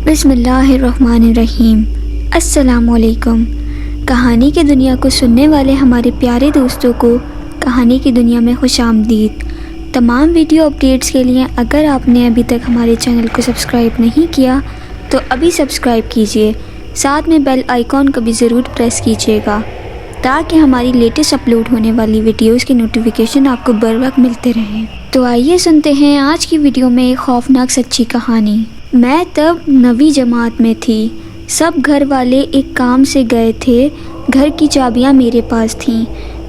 بسم اللہ الرحمن الرحیم۔ السلام علیکم۔ کہانی کی دنیا کو سننے والے ہمارے پیارے دوستوں کو کہانی کی دنیا میں خوش آمدید۔ تمام ویڈیو اپڈیٹس کے لیے اگر آپ نے ابھی تک ہمارے چینل کو سبسکرائب نہیں کیا تو ابھی سبسکرائب کیجئے، ساتھ میں بیل آئیکن کو بھی ضرور پریس کیجئے گا تاکہ ہماری لیٹسٹ اپلوڈ ہونے والی ویڈیوز کی نوٹیفیکیشن آپ کو بر وقت ملتے رہیں۔ تو آئیے سنتے ہیں آج کی ویڈیو میں ایک خوفناک سچی کہانی۔ میں تب 9ویں جماعت میں تھی۔ سب گھر والے ایک کام سے گئے تھے، گھر کی چابیاں میرے پاس تھیں۔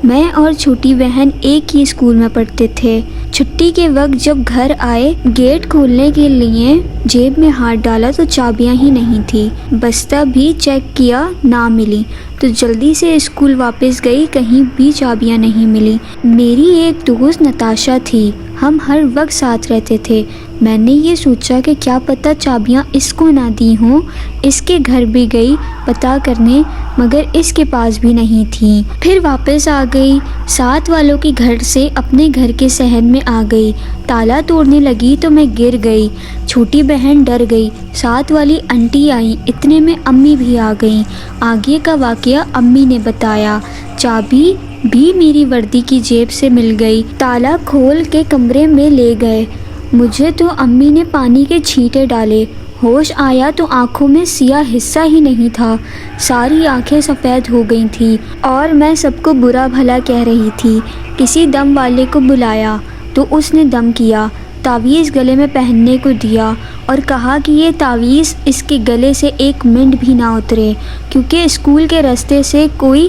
میں اور چھوٹی بہن ایک ہی اسکول میں پڑھتے تھے۔ چھٹی کے وقت جب گھر آئے، گیٹ کھولنے کے لیے جیب میں ہاتھ ڈالا تو چابیاں ہی نہیں تھی۔ بستہ بھی چیک کیا، نہ ملی تو جلدی سے اسکول واپس گئی، کہیں بھی چابیاں نہیں ملی۔ میری ایک دوست نتاشا تھی، ہم ہر وقت ساتھ رہتے تھے۔ میں نے یہ سوچا کہ کیا پتہ چابیاں اس کو نہ دی ہوں۔ اس کے گھر بھی گئی پتہ کرنے، مگر اس کے پاس بھی نہیں تھیں۔ پھر واپس آ گئی، ساتھ والوں کے گھر سے اپنے گھر کے صحن میں آ گئی۔ تالا توڑنے لگی تو میں گر گئی۔ چھوٹی بہن ڈر گئی، ساتھ والی انٹی آئیں، اتنے میں امی بھی آ گئیں۔ آگے کا واقعہ امی نے بتایا۔ چابی بھی میری وردی کی جیب سے مل گئی۔ تالا کھول کے کمرے میں لے گئے۔ مجھے تو امی نے پانی کے چھینٹے ڈالے۔ ہوش آیا تو آنکھوں میں سیاہ حصہ ہی نہیں تھا، ساری آنکھیں سفید ہو گئی تھیں اور میں سب کو برا بھلا کہہ رہی تھی۔ کسی دم والے کو بلایا تو اس نے دم کیا، تعویذ گلے میں پہننے کو دیا اور کہا کہ یہ تعویذ اس کے گلے سے 1 منٹ بھی نہ اترے، کیونکہ اسکول کے راستے سے کوئی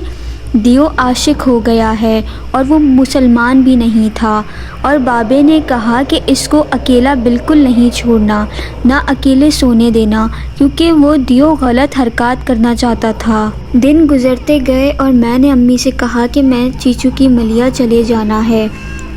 دیو عاشق ہو گیا ہے اور وہ مسلمان بھی نہیں تھا، اور بابے نے کہا کہ اس کو اکیلا بالکل نہیں چھوڑنا، نہ اکیلے سونے دینا، کیونکہ وہ دیو غلط حرکات کرنا چاہتا تھا۔ دن گزرتے گئے اور میں نے امی سے کہا کہ میں چیچو کی ملیا چلے جانا ہے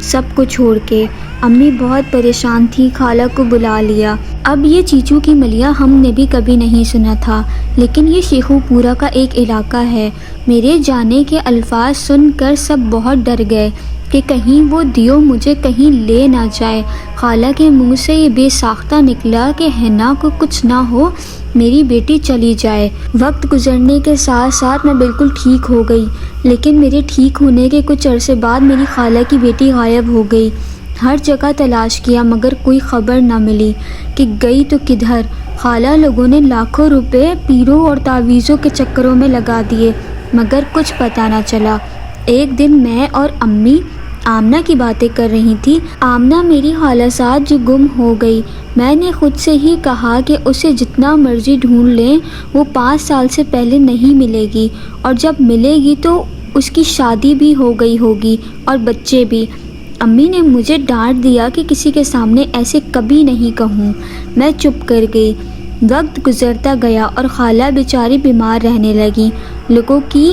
سب کو چھوڑ کے۔ امی بہت پریشان تھی، خالہ کو بلا لیا۔ اب یہ چیچو کی ملیا ہم نے بھی کبھی نہیں سنا تھا، لیکن یہ شیخو پورہ کا ایک علاقہ ہے۔ میرے جانے کے الفاظ سن کر سب بہت ڈر گئے کہ کہیں وہ دیو مجھے کہیں لے نہ جائے۔ خالہ کے منہ سے یہ بے ساختہ نکلا کہ حنا کو کچھ نہ ہو، میری بیٹی چلی جائے۔ وقت گزرنے کے ساتھ ساتھ میں بالکل ٹھیک ہو گئی، لیکن میرے ٹھیک ہونے کے کچھ عرصے بعد میری خالہ کی بیٹی غائب ہو گئی۔ ہر جگہ تلاش کیا مگر کوئی خبر نہ ملی کہ گئی تو کدھر۔ خالہ لوگوں نے لاکھوں روپے پیروں اور تعویذوں کے چکروں میں لگا دیے مگر کچھ پتہ نہ چلا۔ ایک دن میں اور امی آمنہ کی باتیں کر رہی تھی۔ آمنہ میری خالہ ساتھ جو گم ہو گئی، میں نے خود سے ہی کہا کہ اسے جتنا مرضی ڈھونڈ لیں وہ 5 سال سے پہلے نہیں ملے گی، اور جب ملے گی تو اس کی شادی بھی ہو گئی ہوگی اور بچے بھی۔ امی نے مجھے ڈانٹ دیا کہ کسی کے سامنے ایسے کبھی نہیں کہوں۔ میں چپ کر گئی۔ وقت گزرتا گیا اور خالہ بیچاری بیمار رہنے لگی۔ لوگوں کی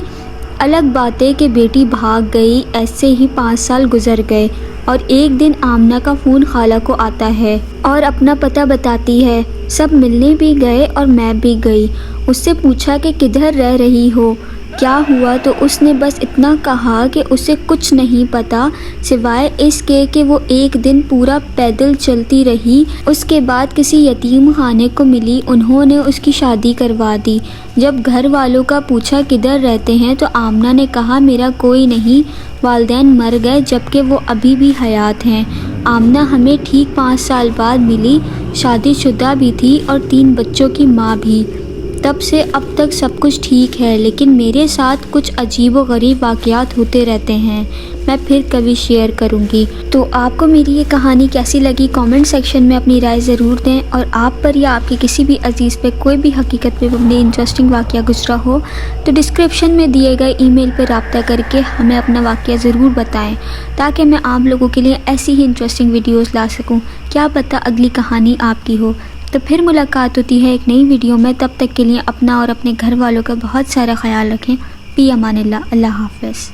الگ باتیں کہ بیٹی بھاگ گئی، ایسے ہی 5 سال گزر گئے، اور ایک دن آمنہ کا فون خالہ کو آتا ہے اور اپنا پتہ بتاتی ہے۔ سب ملنے بھی گئے اور میں بھی گئی۔ اس سے پوچھا کہ کدھر رہ رہی ہو، کیا ہوا، تو اس نے بس اتنا کہا کہ اسے کچھ نہیں پتا سوائے اس کے کہ وہ ایک دن پورا پیدل چلتی رہی، اس کے بعد کسی یتیم خانے کو ملی، انہوں نے اس کی شادی کروا دی۔ جب گھر والوں کا پوچھا کدھر رہتے ہیں تو آمنہ نے کہا میرا کوئی نہیں، والدین مر گئے جبکہ وہ ابھی بھی حیات ہیں۔ آمنہ ہمیں ٹھیک 5 سال بعد ملی، شادی شدہ بھی تھی اور 3 بچوں کی ماں بھی۔ تب سے اب تک سب کچھ ٹھیک ہے، لیکن میرے ساتھ کچھ عجیب و غریب واقعات ہوتے رہتے ہیں، میں پھر کبھی شیئر کروں گی۔ تو آپ کو میری یہ کہانی کیسی لگی کامنٹ سیکشن میں اپنی رائے ضرور دیں، اور آپ پر یا آپ کے کسی بھی عزیز پہ کوئی بھی حقیقت پہ اپنے انٹرسٹنگ واقعہ گزرا ہو تو ڈسکرپشن میں دیے گئے ای میل پہ رابطہ کر کے ہمیں اپنا واقعہ ضرور بتائیں، تاکہ میں آپ لوگوں کے لیے ایسی ہی انٹرسٹنگ ویڈیوز لا سکوں۔ کیا پتہ اگلی کہانی آپ کی ہو۔ تو پھر ملاقات ہوتی ہے ایک نئی ویڈیو میں، تب تک کے لیے اپنا اور اپنے گھر والوں کا بہت سارا خیال رکھیں۔ فی امان اللہ، اللہ حافظ۔